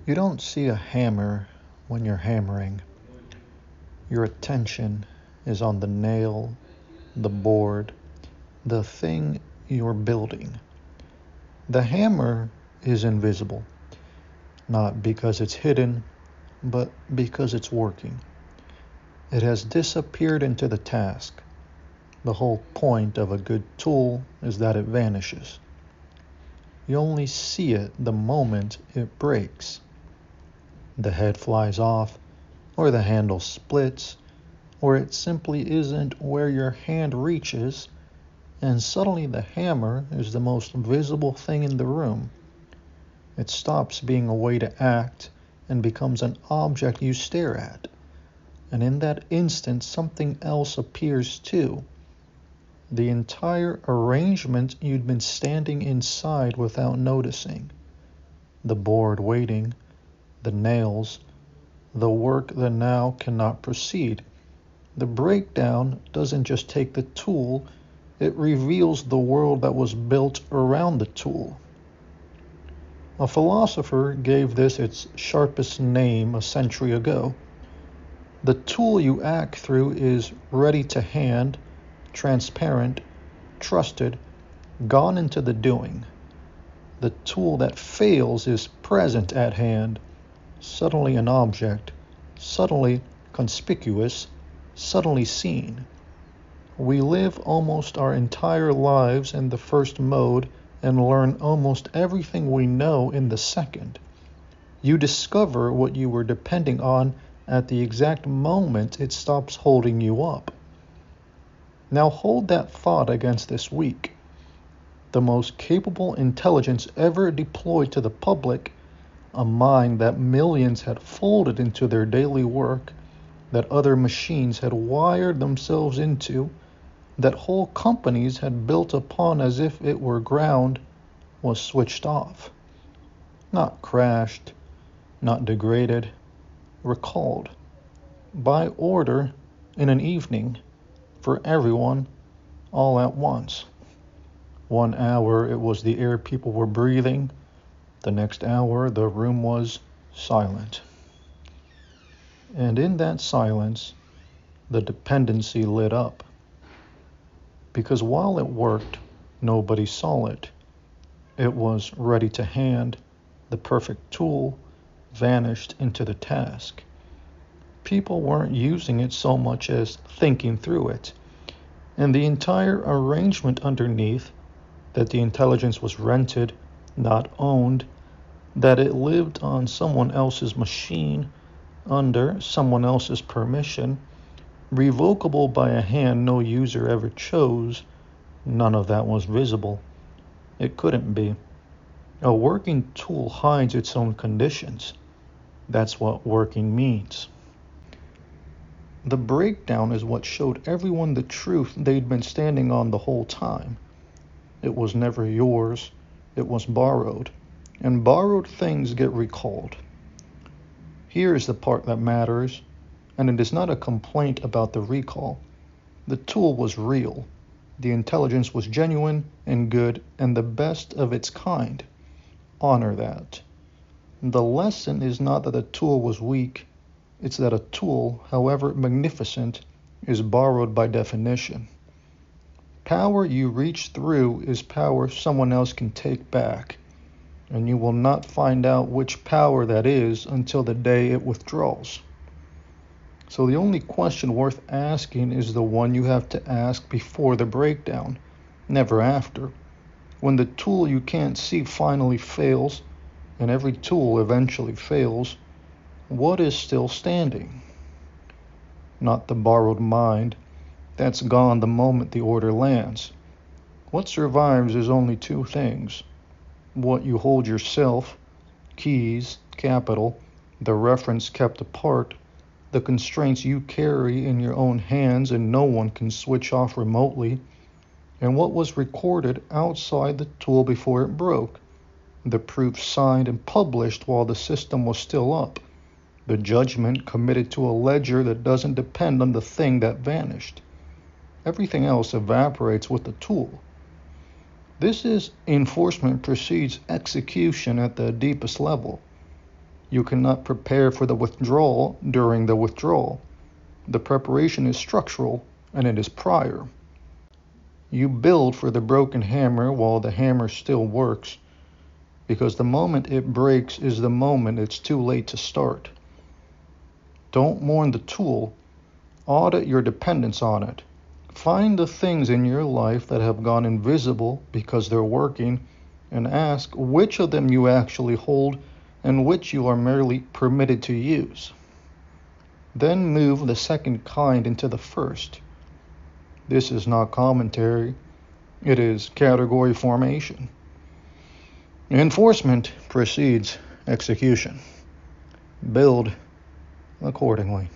You don't see a hammer when you're hammering. Your attention is on the nail, the board, the thing you're building. The hammer is invisible, not because it's hidden, but because it's working. It has disappeared into the task. The whole point of a good tool is that it vanishes. You only see it the moment it breaks. The head flies off, or the handle splits, or it simply isn't where your hand reaches, and suddenly the hammer is the most visible thing in the room. It stops being a way to act and becomes an object you stare at. And in that instant, something else appears too. The entire arrangement you'd been standing inside without noticing. The board waiting, the nails, the work that now cannot proceed. The breakdown doesn't just take the tool, it reveals the world that was built around the tool. A philosopher gave this its sharpest name a century ago. The tool you act through is ready to hand, transparent, trusted, gone into the doing. The tool that fails is present at hand, suddenly an object, suddenly conspicuous, suddenly seen. We live almost our entire lives in the first mode and learn almost everything we know in the second. You discover what you were depending on at the exact moment it stops holding you up. Now hold that thought against this week. The most capable intelligence ever deployed to the public, a mind that millions had folded into their daily work, that other machines had wired themselves into, that whole companies had built upon as if it were ground, was switched off. Not crashed, not degraded, recalled. By order, in an evening, for everyone, all at once. 1 hour it was the air people were breathing, the next hour the room was silent. And in that silence, the dependency lit up. Because while it worked, nobody saw it. It was ready to hand, the perfect tool vanished into the task. People weren't using it so much as thinking through it. And the entire arrangement underneath, that the intelligence was rented, not owned, that it lived on someone else's machine, under someone else's permission, revocable by a hand no user ever chose, none of that was visible. It couldn't be. A working tool hides its own conditions. That's what working means. The breakdown is what showed everyone the truth they'd been standing on the whole time. It was never yours, it was borrowed, and borrowed things get recalled. Here is the part that matters, and it is not a complaint about the recall. The tool was real. The intelligence was genuine and good and the best of its kind. Honor that. The lesson is not that the tool was weak, it's that a tool, however magnificent, is borrowed by definition. Power you reach through is power someone else can take back, and you will not find out which power that is until the day it withdraws. So the only question worth asking is the one you have to ask before the breakdown, never after. When the tool you can't see finally fails, and every tool eventually fails, what is still standing? Not the borrowed mind. That's gone the moment the order lands. What survives is only two things. What you hold yourself, keys, capital, the reference kept apart, the constraints you carry in your own hands and no one can switch off remotely, and what was recorded outside the tool before it broke, the proof signed and published while the system was still up, the judgment committed to a ledger that doesn't depend on the thing that vanished. Everything else evaporates with the tool. This is enforcement precedes execution at the deepest level. You cannot prepare for the withdrawal during the withdrawal. The preparation is structural, and it is prior. You build for the broken hammer while the hammer still works, because the moment it breaks is the moment it's too late to start. Don't mourn the tool. Audit your dependence on it. Find the things in your life that have gone invisible because they're working, and ask which of them you actually hold and which you are merely permitted to use. Then move the second kind into the first. This is not commentary, it is category formation. Enforcement precedes execution. Build accordingly.